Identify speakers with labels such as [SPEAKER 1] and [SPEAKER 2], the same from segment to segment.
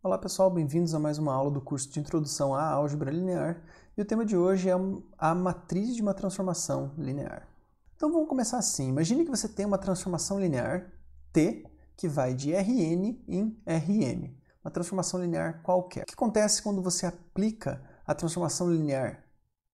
[SPEAKER 1] Olá pessoal, bem-vindos a mais uma aula do curso de Introdução à Álgebra Linear e o tema de hoje é a matriz de uma transformação linear. Então vamos começar assim, imagine que você tem uma transformação linear T que vai de Rn em Rm, uma transformação linear qualquer. O que acontece quando você aplica a transformação linear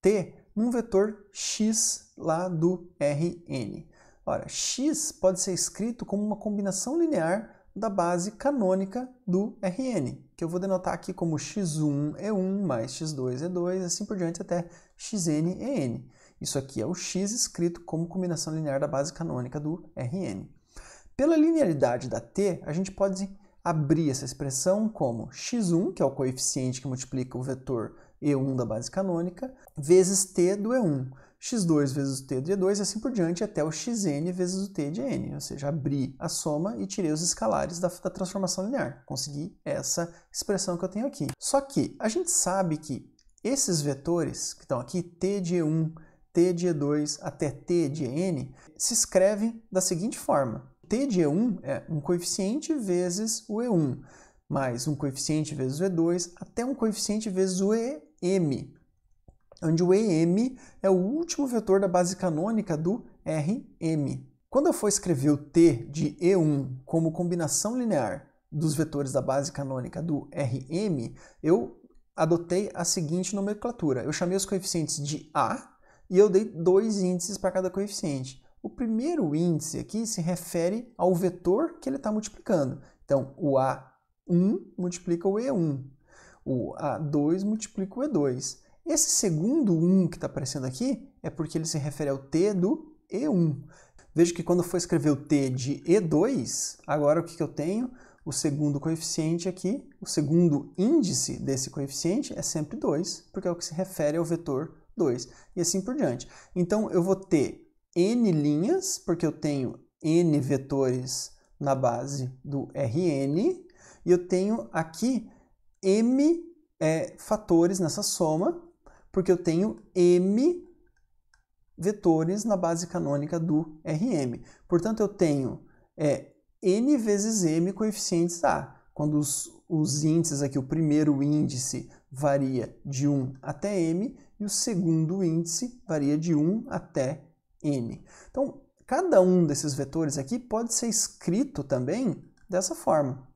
[SPEAKER 1] T num vetor x lá do Rn? Ora, x pode ser escrito como uma combinação linear da base canônica do Rn, que eu vou denotar aqui como x1 é 1 mais x2 é 2, assim por diante até xn é n. Isso aqui é o x escrito como combinação linear da base canônica do Rn. Pela linearidade da t, a gente pode abrir essa expressão como x1, que é o coeficiente que multiplica o vetor E1 da base canônica, vezes t do E1. x2 vezes o t de E2 e assim por diante até o xn vezes o t de n, ou seja, abri a soma e tirei os escalares da transformação linear. Consegui essa expressão que eu tenho aqui. Só que a gente sabe que esses vetores que estão aqui, t de E1, t de E2 até t de n, se escrevem da seguinte forma. T de E1 é um coeficiente vezes o E1, mais um coeficiente vezes o E2, até um coeficiente vezes o EM, onde o EM é o último vetor da base canônica do Rm. Quando eu for escrever o T de E1 como combinação linear dos vetores da base canônica do Rm, eu adotei a seguinte nomenclatura. Eu chamei os coeficientes de A e eu dei dois índices para cada coeficiente. O primeiro índice aqui se refere ao vetor que ele está multiplicando. Então, o A1 multiplica o E1, o A2 multiplica o E2. Esse segundo 1 que está aparecendo aqui é porque ele se refere ao t do E1. Veja que quando eu for escrever o t de E2, agora o que eu tenho? O segundo coeficiente aqui, o segundo índice desse coeficiente é sempre 2, porque é o que se refere ao vetor 2, e assim por diante. Então eu vou ter n linhas, porque eu tenho n vetores na base do Rn, e eu tenho aqui m fatores nessa soma, porque eu tenho m vetores na base canônica do Rm. Portanto, eu tenho n vezes m coeficientes A. Quando os índices aqui, o primeiro índice varia de 1 até m, e o segundo índice varia de 1 até n. Então, cada um desses vetores aqui pode ser escrito também dessa forma.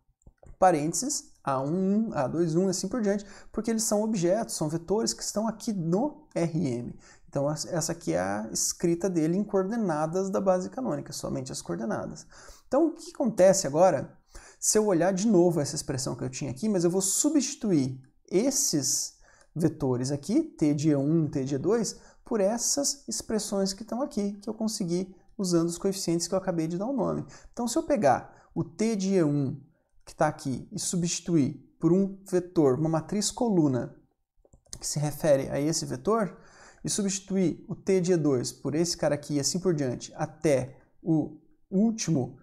[SPEAKER 1] Parênteses, A1, A2, assim por diante, porque eles são objetos, são vetores que estão aqui no Rm. Então, essa aqui é a escrita dele em coordenadas da base canônica, somente as coordenadas. Então, o que acontece agora, se eu olhar de novo essa expressão que eu tinha aqui, mas eu vou substituir esses vetores aqui, t de E1, t de E2, por essas expressões que estão aqui, que eu consegui usando os coeficientes que eu acabei de dar o nome. Então, se eu pegar o t de E1, que está aqui, e substituir por um vetor, uma matriz coluna, que se refere a esse vetor, e substituir o t de E2 por esse cara aqui e assim por diante, até o último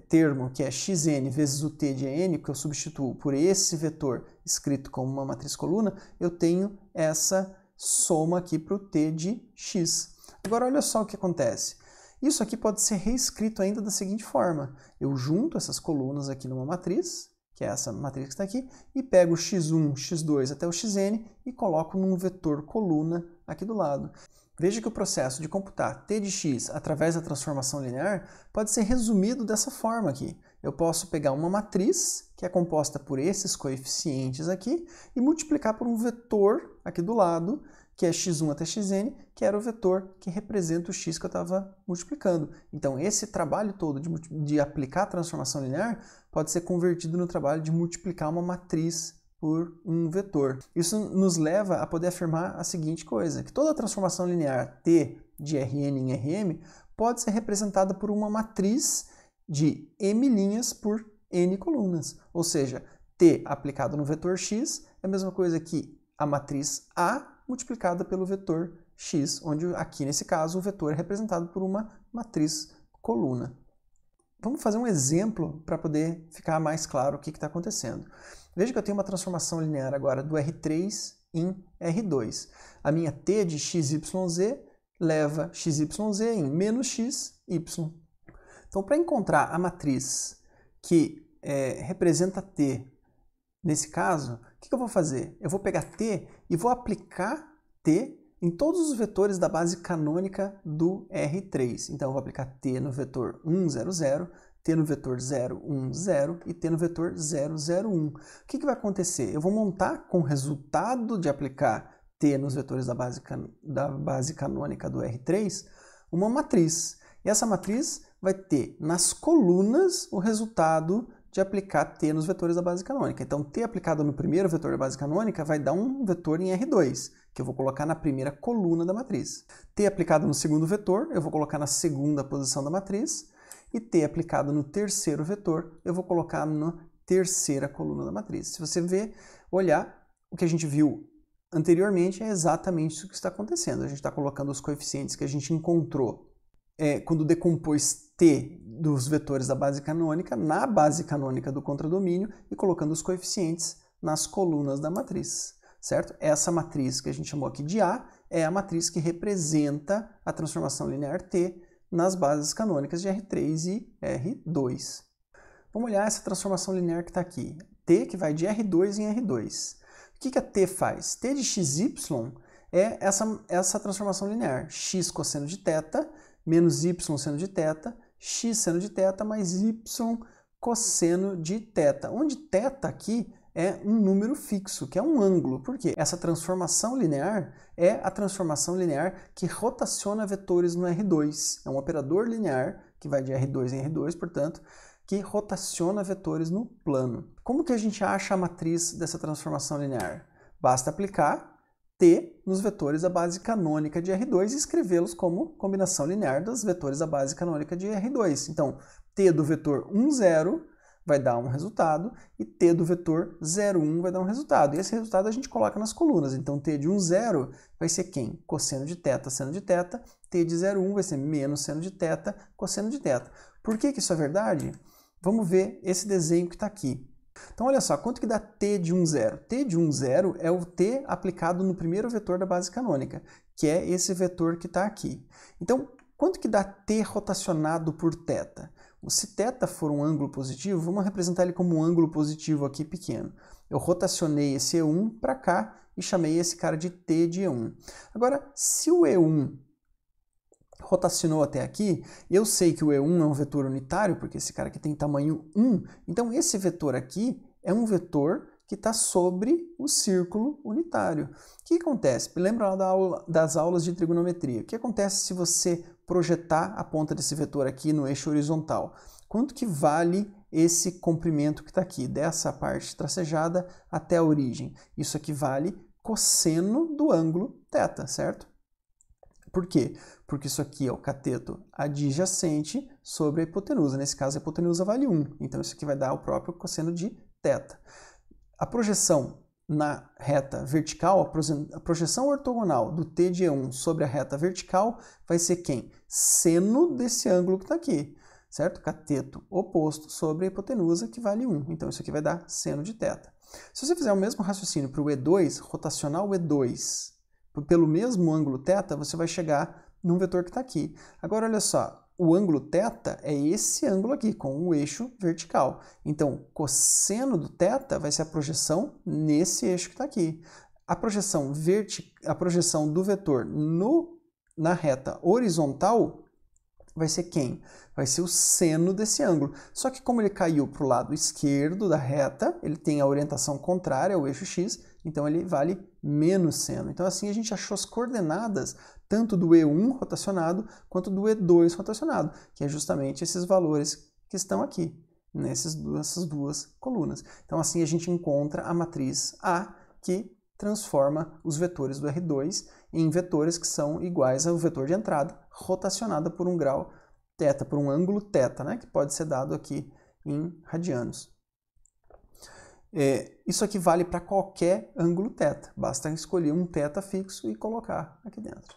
[SPEAKER 1] termo, que é xn vezes o t de n, que eu substituo por esse vetor escrito como uma matriz coluna, eu tenho essa soma aqui para o t de x. Agora, olha só o que acontece. Isso aqui pode ser reescrito ainda da seguinte forma. Eu junto essas colunas aqui numa matriz, que é essa matriz que está aqui, e pego o x1, x2 até o xn e coloco num vetor coluna aqui do lado. Veja que o processo de computar t de x através da transformação linear pode ser resumido dessa forma aqui. Eu posso pegar uma matriz, que é composta por esses coeficientes aqui, e multiplicar por um vetor aqui do lado, que é x1 até xn, que era o vetor que representa o x que eu estava multiplicando. Então, esse trabalho todo de aplicar a transformação linear pode ser convertido no trabalho de multiplicar uma matriz por um vetor. Isso nos leva a poder afirmar a seguinte coisa, que toda transformação linear t de Rn em Rm pode ser representada por uma matriz de m linhas por n colunas. Ou seja, t aplicado no vetor x é a mesma coisa que a matriz A multiplicada pelo vetor x, onde aqui nesse caso o vetor é representado por uma matriz coluna. Vamos fazer um exemplo para poder ficar mais claro o que está acontecendo. Veja que eu tenho uma transformação linear agora do R3 em R2. A minha t de xyz leva xyz em menos xy. Então, para encontrar a matriz que representa t Nesse caso, o que eu vou fazer? Eu vou pegar t e vou aplicar t em todos os vetores da base canônica do R3. Então, eu vou aplicar t no vetor 1, 0, 0, t no vetor 0, 1, 0 e t no vetor 0, 0, 1. O que vai acontecer? Eu vou montar com o resultado de aplicar t nos vetores da base canônica do R3 uma matriz. E essa matriz vai ter nas colunas o resultado de aplicar t nos vetores da base canônica. Então, t aplicado no primeiro vetor da base canônica vai dar um vetor em R2, que eu vou colocar na primeira coluna da matriz. T aplicado no segundo vetor, eu vou colocar na segunda posição da matriz. E t aplicado no terceiro vetor, eu vou colocar na terceira coluna da matriz. Se você olhar, o que a gente viu anteriormente é exatamente isso que está acontecendo. A gente está colocando os coeficientes que a gente encontrou quando decompôs t dos vetores da base canônica na base canônica do contradomínio e colocando os coeficientes nas colunas da matriz, certo? Essa matriz que a gente chamou aqui de A é a matriz que representa a transformação linear T nas bases canônicas de R3 e R2. Vamos olhar essa transformação linear que está aqui. T que vai de R2 em R2. O que a T faz? T de xy é essa transformação linear. X cosseno de θ menos y seno de θ, x seno de θ mais y cosseno de θ, onde θ aqui é um número fixo, que é um ângulo. Por quê? Essa transformação linear é a transformação linear que rotaciona vetores no R2. É um operador linear que vai de R2 em R2, portanto, que rotaciona vetores no plano. Como que a gente acha a matriz dessa transformação linear? Basta aplicar t nos vetores da base canônica de R2 e escrevê-los como combinação linear dos vetores da base canônica de R2. Então, t do vetor 1, 0 vai dar um resultado e t do vetor 0, 1 vai dar um resultado. E esse resultado a gente coloca nas colunas. Então, t de 1, 0 vai ser quem? Cosseno de θ, seno de θ. T de 0, 1 vai ser menos seno de θ, cosseno de θ. Por que isso é verdade? Vamos ver esse desenho que está aqui. Então, olha só, quanto que dá t de 1, 0? T de 1, 0 é o t aplicado no primeiro vetor da base canônica, que é esse vetor que está aqui. Então, quanto que dá t rotacionado por θ? Se θ for um ângulo positivo, vamos representar ele como um ângulo positivo aqui pequeno. Eu rotacionei esse E1 para cá e chamei esse cara de t de E1. Agora, se o E1 rotacionou até aqui, eu sei que o E1 é um vetor unitário, porque esse cara aqui tem tamanho 1, então esse vetor aqui é um vetor que está sobre o círculo unitário. O que acontece? Lembra lá das aulas de trigonometria. O que acontece se você projetar a ponta desse vetor aqui no eixo horizontal? Quanto que vale esse comprimento que está aqui, dessa parte tracejada até a origem? Isso aqui vale cosseno do ângulo θ, certo? Por quê? Porque isso aqui é o cateto adjacente sobre a hipotenusa. Nesse caso, a hipotenusa vale 1. Então, isso aqui vai dar o próprio cosseno de θ. A projeção na reta vertical, a projeção ortogonal do t de E1 sobre a reta vertical vai ser quem? Seno desse ângulo que está aqui, certo? Cateto oposto sobre a hipotenusa, que vale 1. Então, isso aqui vai dar seno de θ. Se você fizer o mesmo raciocínio para o E2, rotacionar o E2 pelo mesmo ângulo θ, você vai chegar num vetor que está aqui. Agora, olha só, o ângulo θ é esse ângulo aqui, com o eixo vertical. Então, cosseno do θ vai ser a projeção nesse eixo que está aqui. A projeção do vetor na reta horizontal vai ser quem? Vai ser o seno desse ângulo. Só que como ele caiu para o lado esquerdo da reta, ele tem a orientação contrária ao eixo x, então ele vale menos seno. Então assim a gente achou as coordenadas tanto do E1 rotacionado quanto do E2 rotacionado, que é justamente esses valores que estão aqui, nessas duas colunas. Então assim a gente encontra a matriz A, que transforma os vetores do R2 em vetores que são iguais ao vetor de entrada, rotacionada por um grau θ, por um ângulo θ, né, que pode ser dado aqui em radianos. Isso aqui vale para qualquer ângulo θ, basta escolher um θ fixo e colocar aqui dentro.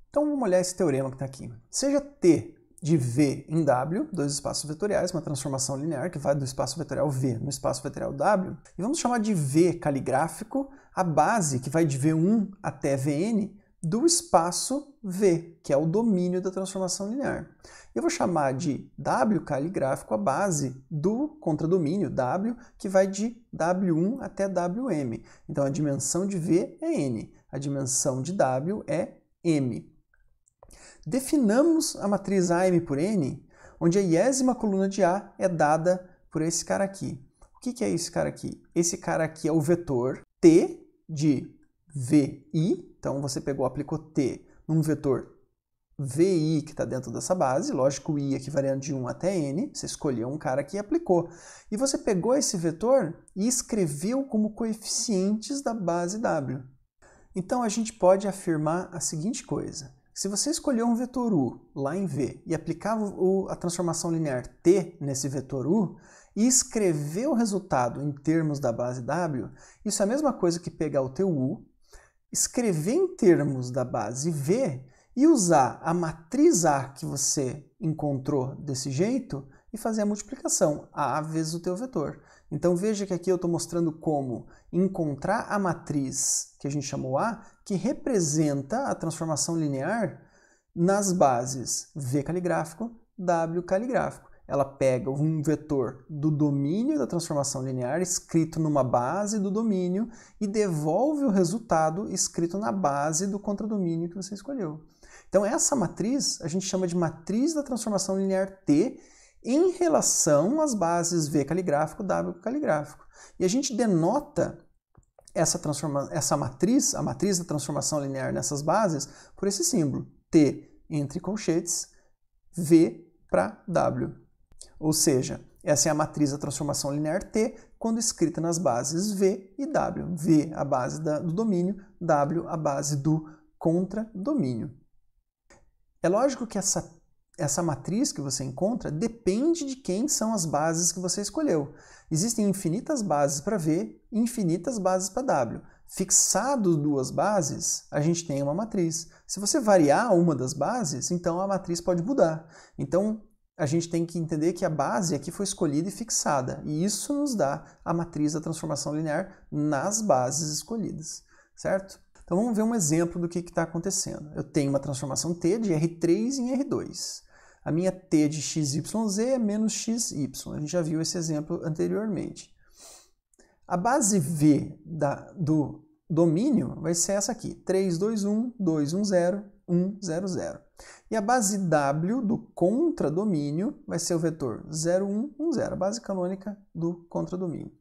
[SPEAKER 1] Então vamos olhar esse teorema que está aqui. Seja T de V em W, dois espaços vetoriais, uma transformação linear que vai do espaço vetorial V no espaço vetorial W, e vamos chamar de V caligráfico a base que vai de V1 até Vn do espaço V, que é o domínio da transformação linear. Eu vou chamar de W caligráfico a base do contradomínio W, que vai de W1 até Wm. Então a dimensão de V é N, a dimensão de W é M. Definamos a matriz AM por N, onde a iésima coluna de A é dada por esse cara aqui. O que é esse cara aqui? Esse cara aqui é o vetor T de VI, então você aplicou T num vetor VI que está dentro dessa base, lógico o I aqui variando de 1 até N, você escolheu um cara aqui e aplicou. E você pegou esse vetor e escreveu como coeficientes da base W. Então a gente pode afirmar a seguinte coisa: se você escolheu um vetor U lá em V e aplicava a transformação linear T nesse vetor U e escrever o resultado em termos da base W, isso é a mesma coisa que pegar o teu U, escrever em termos da base V e usar a matriz A que você encontrou desse jeito e fazer a multiplicação, A vezes o teu vetor. Então veja que aqui eu estou mostrando como encontrar a matriz que a gente chamou A, que representa a transformação linear nas bases V caligráfico, W caligráfico. Ela pega um vetor do domínio da transformação linear escrito numa base do domínio e devolve o resultado escrito na base do contradomínio que você escolheu. Então essa matriz a gente chama de matriz da transformação linear T em relação às bases V caligráfico, W caligráfico. E a gente denota essa matriz, a matriz da transformação linear nessas bases, por esse símbolo, T entre colchetes, V para W. Ou seja, essa é a matriz da transformação linear T quando escrita nas bases V e W. V, a base do domínio, W, a base do contradomínio. É lógico que essa matriz que você encontra depende de quem são as bases que você escolheu. Existem infinitas bases para V e infinitas bases para W. Fixado duas bases, a gente tem uma matriz. Se você variar uma das bases, então a matriz pode mudar. Então, a gente tem que entender que a base aqui foi escolhida e fixada, e isso nos dá a matriz da transformação linear nas bases escolhidas, certo? Então vamos ver um exemplo do que está acontecendo. Eu tenho uma transformação T de R3 em R2. A minha T de XYZ é menos XY, a gente já viu esse exemplo anteriormente. A base V do domínio vai ser essa aqui, 3, 2, 1, 2, 1, 0, 1, 0, 0. E a base W do contradomínio vai ser o vetor 0, 1, 1, 0, a base canônica do contradomínio.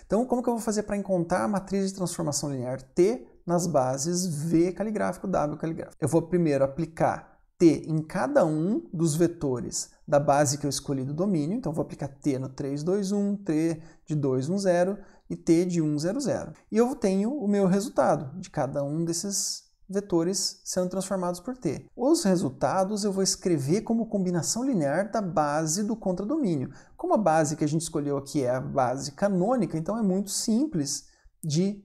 [SPEAKER 1] Então, como que eu vou fazer para encontrar a matriz de transformação linear T nas bases V caligráfico, W caligráfico? Eu vou primeiro aplicar T em cada um dos vetores da base que eu escolhi do domínio. Então, eu vou aplicar T no 3, 2, 1, T de 2, 1, 0 e T de 1, 0, 0. E eu tenho o meu resultado de cada um desses vetores sendo transformados por T. Os resultados eu vou escrever como combinação linear da base do contradomínio. Como a base que a gente escolheu aqui é a base canônica, então é muito simples de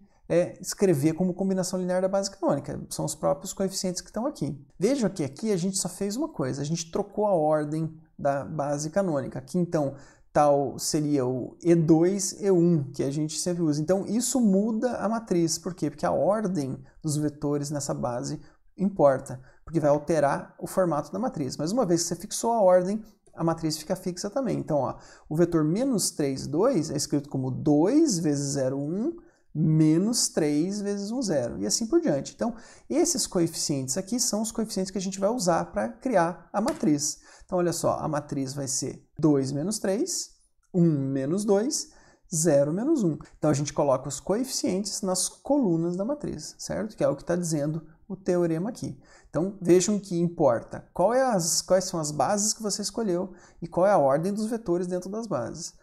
[SPEAKER 1] escrever como combinação linear da base canônica. São os próprios coeficientes que estão aqui. Vejam que aqui a gente só fez uma coisa, a gente trocou a ordem da base canônica. Aqui então tal seria o E2, E1, que a gente sempre usa. Então isso muda a matriz. Por quê? Porque a ordem dos vetores nessa base importa, porque vai alterar o formato da matriz. Mas uma vez que você fixou a ordem, a matriz fica fixa também. Então, ó, o vetor menos 3, 2 é escrito como 2 vezes 0, 1, menos 3 vezes 1, 0, e assim por diante. Então, esses coeficientes aqui são os coeficientes que a gente vai usar para criar a matriz. Então, olha só, a matriz vai ser 2 menos 3, 1 menos 2, 0 menos 1. Então, a gente coloca os coeficientes nas colunas da matriz, certo? Que é o que está dizendo o teorema aqui. Então, vejam que importa quais são as bases que você escolheu e qual é a ordem dos vetores dentro das bases.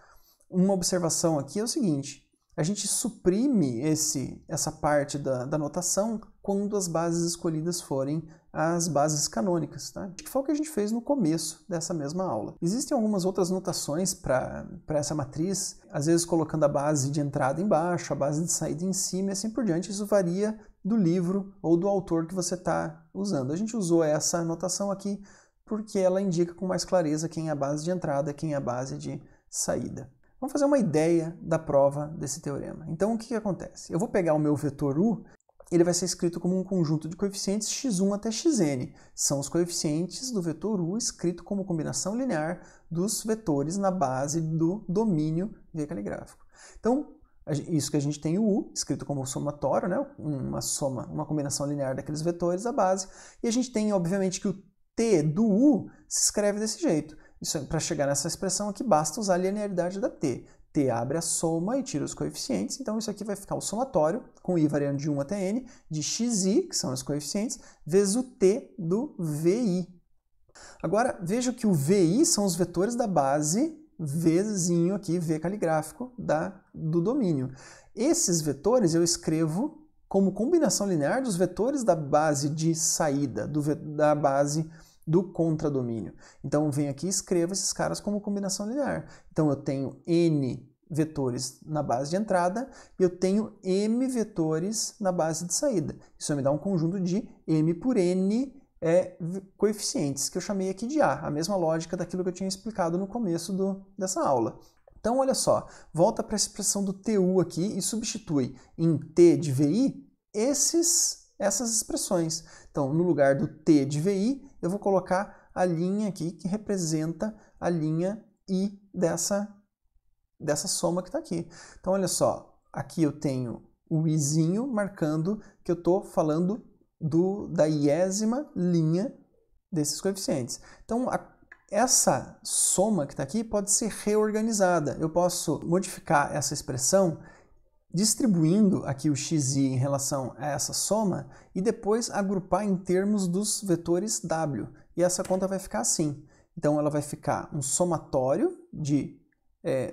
[SPEAKER 1] Uma observação aqui é o seguinte: a gente suprime essa parte da notação quando as bases escolhidas forem as bases canônicas, tá? Que foi o que a gente fez no começo dessa mesma aula. Existem algumas outras notações para essa matriz, às vezes colocando a base de entrada embaixo, a base de saída em cima e assim por diante. Isso varia do livro ou do autor que você está usando. A gente usou essa notação aqui porque ela indica com mais clareza quem é a base de entrada e quem é a base de saída. Vamos fazer uma ideia da prova desse teorema. Então, o que acontece? Eu vou pegar o meu vetor U ele vai ser escrito como um conjunto de coeficientes x1 até xn. São os coeficientes do vetor u escrito como combinação linear dos vetores na base do domínio V caligráfico. Então, isso que a gente tem o u, escrito como somatório, né? Uma combinação linear daqueles vetores da base. E a gente tem, obviamente, que o t do u se escreve desse jeito. Para chegar nessa expressão aqui, basta usar a linearidade da t. T abre a soma e tira os coeficientes, então isso aqui vai ficar o somatório, com i variando de 1 até n, de xi, que são os coeficientes, vezes o t do vi. Agora, veja que o vi são os vetores da base Vzinho aqui, V caligráfico, do domínio. Esses vetores eu escrevo como combinação linear dos vetores da base de saída, da base do contradomínio. Então, eu venho aqui e escrevo esses caras como combinação linear. Então, eu tenho n vetores na base de entrada e eu tenho m vetores na base de saída. Isso me dá um conjunto de m por n coeficientes, que eu chamei aqui de A, a mesma lógica daquilo que eu tinha explicado no começo dessa aula. Então, olha só, volta para a expressão do TU aqui e substitui em T de VI essas expressões. Então, no lugar do T de VI, eu vou colocar a linha aqui que representa a linha I dessa soma que está aqui. Então, olha só, aqui eu tenho o Izinho marcando que eu estou falando da iésima linha desses coeficientes. Então, essa soma que está aqui pode ser reorganizada. Eu posso modificar essa expressão distribuindo aqui o xi em relação a essa soma e depois agrupar em termos dos vetores w. E essa conta vai ficar assim. Então, ela vai ficar um somatório de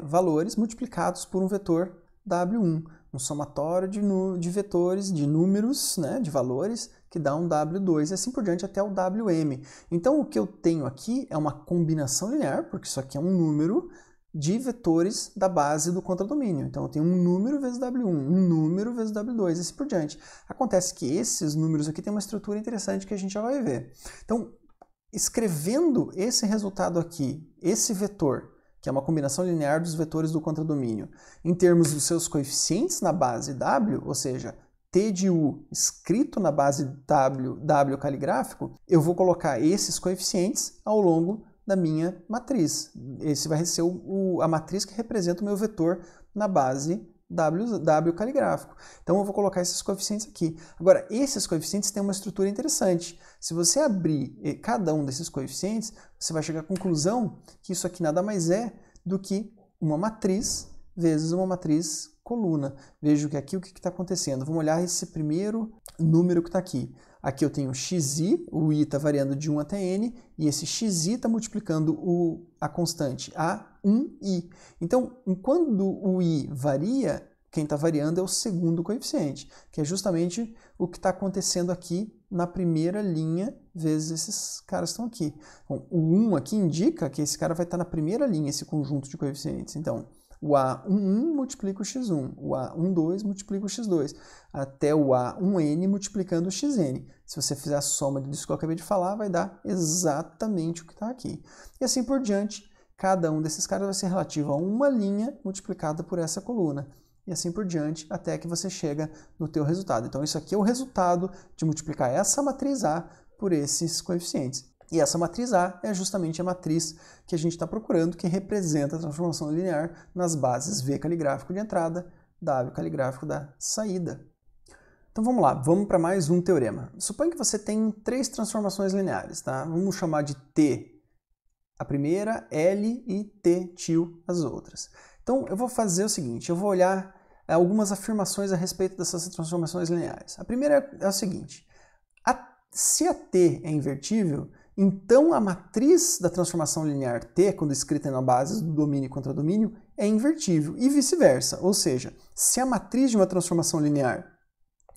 [SPEAKER 1] valores multiplicados por um vetor w1. Um somatório de vetores, de números, né, de valores, que dá um W2 e assim por diante até o WM. Então, o que eu tenho aqui é uma combinação linear, porque isso aqui é um número de vetores da base do contradomínio. Então, eu tenho um número vezes W1, um número vezes W2 e assim por diante. Acontece que esses números aqui têm uma estrutura interessante que a gente já vai ver. Então, escrevendo esse resultado aqui, esse vetor, que é uma combinação linear dos vetores do contradomínio, em termos dos seus coeficientes na base W, ou seja, T de U escrito na base W caligráfico, eu vou colocar esses coeficientes ao longo da minha matriz. Esse vai ser a matriz que representa o meu vetor na base W caligráfico. Então eu vou colocar esses coeficientes aqui. Agora, esses coeficientes têm uma estrutura interessante. Se você abrir cada um desses coeficientes, você vai chegar à conclusão que isso aqui nada mais é do que uma matriz vezes uma matriz coluna. Veja que aqui o que está acontecendo. Vamos olhar esse primeiro número que está aqui. Aqui eu tenho xi, o i está variando de 1 até n, e esse xi está multiplicando a constante a1i. Então, quando o i varia, quem está variando é o segundo coeficiente, que é justamente o que está acontecendo aqui na primeira linha, vezes esses caras estão aqui. Bom, o 1 aqui indica que esse cara vai estar na primeira linha, esse conjunto de coeficientes. Então, o A11 multiplica o x1, o A12 multiplica o x2, até o A1n multiplicando o xn. Se você fizer a soma disso que eu acabei de falar, vai dar exatamente o que está aqui. E assim por diante, cada um desses caras vai ser relativo a uma linha multiplicada por essa coluna. E assim por diante, até que você chega no teu resultado. Então isso aqui é o resultado de multiplicar essa matriz A por esses coeficientes. E essa matriz A é justamente a matriz que a gente está procurando, que representa a transformação linear nas bases V caligráfico de entrada, W caligráfico da saída. Então vamos lá, vamos para mais um teorema. Suponha que você tem 3 transformações lineares, tá? Vamos chamar de T a primeira, L e T til as outras. Então eu vou fazer o seguinte, eu vou olhar algumas afirmações a respeito dessas transformações lineares. A primeira é o seguinte, se a T é invertível, então a matriz da transformação linear T, quando escrita na base do domínio e contradomínio, é invertível, e vice-versa. Ou seja, se a matriz de uma transformação linear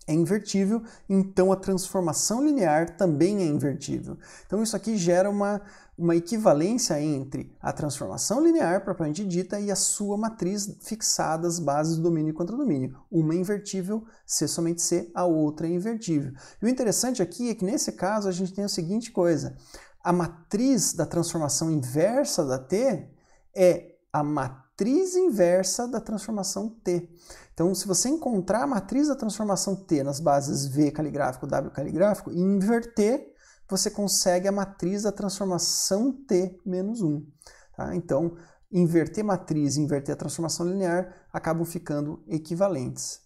[SPEAKER 1] é invertível, então a transformação linear também é invertível. Então isso aqui gera uma equivalência entre a transformação linear propriamente dita e a sua matriz fixada às bases do domínio e contradomínio. Uma é invertível, C somente C, a outra é invertível. E o interessante aqui é que nesse caso a gente tem a seguinte coisa, a matriz da transformação inversa da T é a matriz matriz inversa da transformação T. Então, se você encontrar a matriz da transformação T nas bases V caligráfico, W caligráfico, e inverter, você consegue a matriz da transformação T menos 1. Tá? Então, inverter matriz e inverter a transformação linear acabam ficando equivalentes.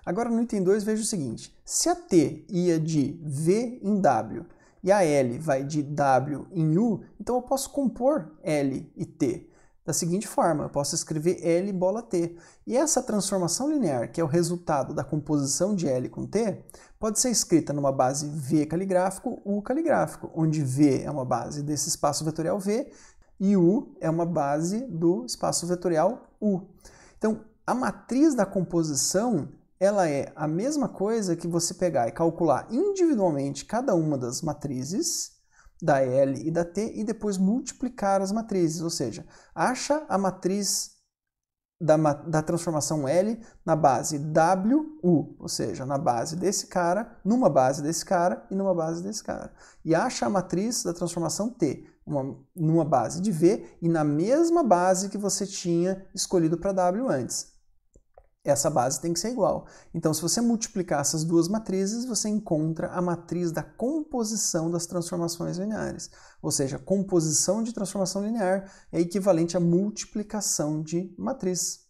[SPEAKER 1] Agora, no item 2, veja o seguinte. Se a T ia de V em W e a L vai de W em U, então eu posso compor L e T da seguinte forma. Eu posso escrever L bola T. E essa transformação linear, que é o resultado da composição de L com T, pode ser escrita numa base V caligráfico, U caligráfico, onde V é uma base desse espaço vetorial V e U é uma base do espaço vetorial U. Então, a matriz da composição, ela é a mesma coisa que você pegar e calcular individualmente cada uma das matrizes, da L e da T, e depois multiplicar as matrizes, ou seja, acha a matriz da transformação L na base WU, ou seja, na base desse cara, numa base desse cara e numa base desse cara. E acha a matriz da transformação T numa base de V e na mesma base que você tinha escolhido para W antes. Essa base tem que ser igual. Então, se você multiplicar essas duas matrizes, você encontra a matriz da composição das transformações lineares. Ou seja, composição de transformação linear é equivalente à multiplicação de matriz.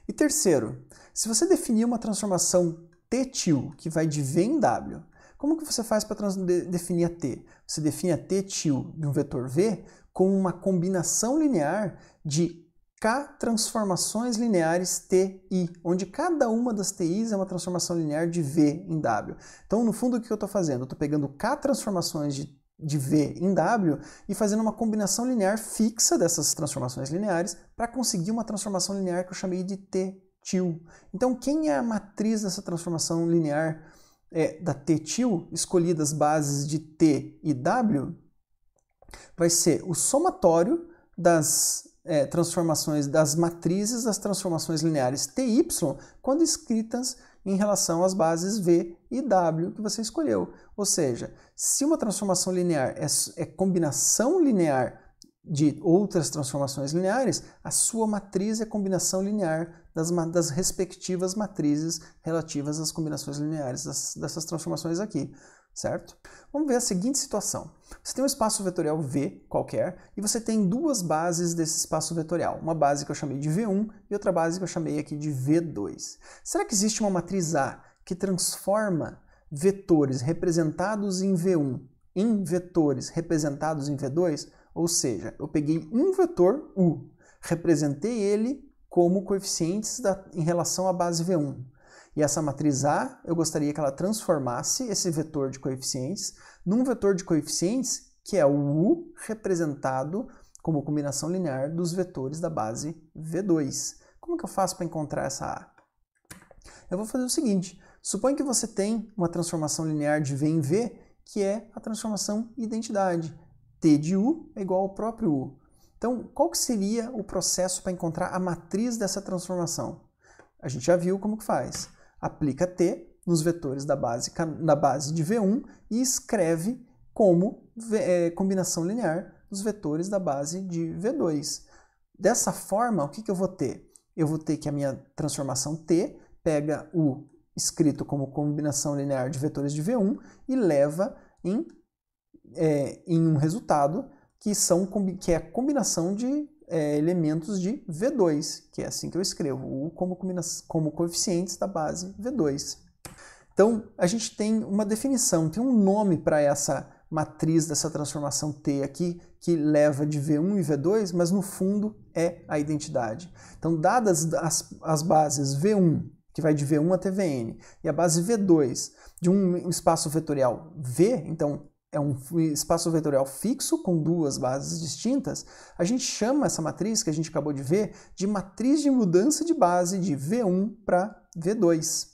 [SPEAKER 1] E terceiro, se você definir uma transformação T-til, que vai de V em W, como que você faz para definir a T? Você define a T-til de um vetor V com uma combinação linear de K transformações lineares TI, onde cada uma das TIs é uma transformação linear de V em W. Então, no fundo, o que eu estou fazendo? Eu estou pegando K transformações de V em W e fazendo uma combinação linear fixa dessas transformações lineares para conseguir uma transformação linear que eu chamei de T-til. Então, quem é a matriz dessa transformação linear da T-til, escolhida as bases de T e W? Vai ser o somatório das transformações das matrizes das transformações lineares TY quando escritas em relação às bases V e W que você escolheu. Ou seja, se uma transformação linear é combinação linear de outras transformações lineares, a sua matriz é combinação linear das respectivas matrizes relativas às combinações lineares dessas transformações aqui. Certo? Vamos ver a seguinte situação. Você tem um espaço vetorial V qualquer e você tem duas bases desse espaço vetorial. Uma base que eu chamei de V1 e outra base que eu chamei aqui de V2. Será que existe uma matriz A que transforma vetores representados em V1 em vetores representados em V2? Ou seja, eu peguei um vetor U, representei ele como coeficientes em relação à base V1. E essa matriz A, eu gostaria que ela transformasse esse vetor de coeficientes num vetor de coeficientes que é o U representado como combinação linear dos vetores da base V2. Como que eu faço para encontrar essa A? Eu vou fazer o seguinte, suponha que você tem uma transformação linear de V em V, que é a transformação identidade. T de U é igual ao próprio U. Então, qual que seria o processo para encontrar a matriz dessa transformação? A gente já viu como que faz. Aplica T nos vetores da base de V1 e escreve como combinação linear dos vetores da base de V2. Dessa forma, o que eu vou ter? Eu vou ter que a minha transformação T pega o escrito como combinação linear de vetores de V1 e leva em um resultado que é a combinação de elementos de V2, que é assim que eu escrevo, U como coeficientes da base V2. Então, a gente tem uma definição, tem um nome para essa matriz dessa transformação T aqui, que leva de V1 e V2, mas no fundo é a identidade. Então, dadas as bases V1, que vai de V1 até Vn, e a base V2 de um espaço vetorial V, então é um espaço vetorial fixo com duas bases distintas, a gente chama essa matriz que a gente acabou de ver de matriz de mudança de base de V1 para V2.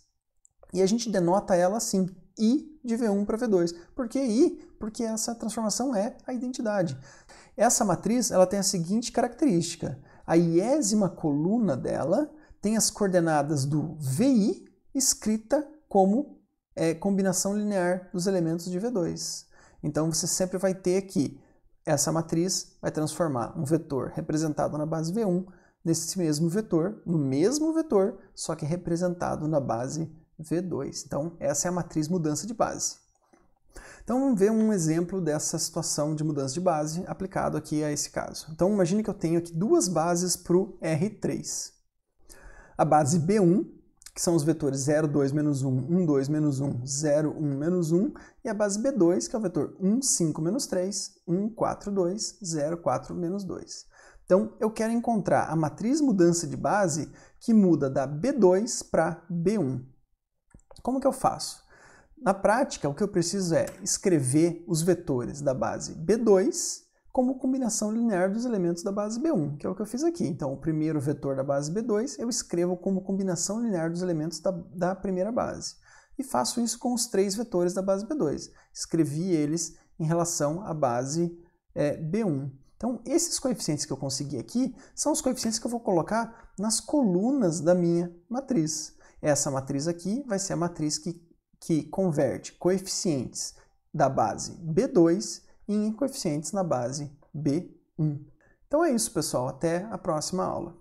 [SPEAKER 1] E a gente denota ela assim, I de V1 para V2. Por que I? Porque essa transformação é a identidade. Essa matriz ela tem a seguinte característica. A iésima coluna dela tem as coordenadas do VI escrita como combinação linear dos elementos de V2. Então você sempre vai ter que essa matriz vai transformar um vetor representado na base V1 nesse mesmo vetor, no mesmo vetor, só que representado na base V2. Então, essa é a matriz mudança de base. Então, vamos ver um exemplo dessa situação de mudança de base aplicado aqui a esse caso. Então, imagine que eu tenho aqui duas bases para o R3. A base B1, que são os vetores 0, 2, menos 1, 1, 2, menos 1, 0, 1, menos 1, e a base B2, que é o vetor 1, 5, menos 3, 1, 4, 2, 0, 4, menos 2. Então, eu quero encontrar a matriz mudança de base que muda da B2 para B1. Como que eu faço? Na prática, o que eu preciso é escrever os vetores da base B2 como combinação linear dos elementos da base B1, que é o que eu fiz aqui. Então, o primeiro vetor da base B2 eu escrevo como combinação linear dos elementos da primeira base. E faço isso com os três vetores da base B2. Escrevi eles em relação à base B1. Então, esses coeficientes que eu consegui aqui são os coeficientes que eu vou colocar nas colunas da minha matriz. Essa matriz aqui vai ser a matriz que converte coeficientes da base B2 em coeficientes na base B1. Então é isso, pessoal. Até a próxima aula.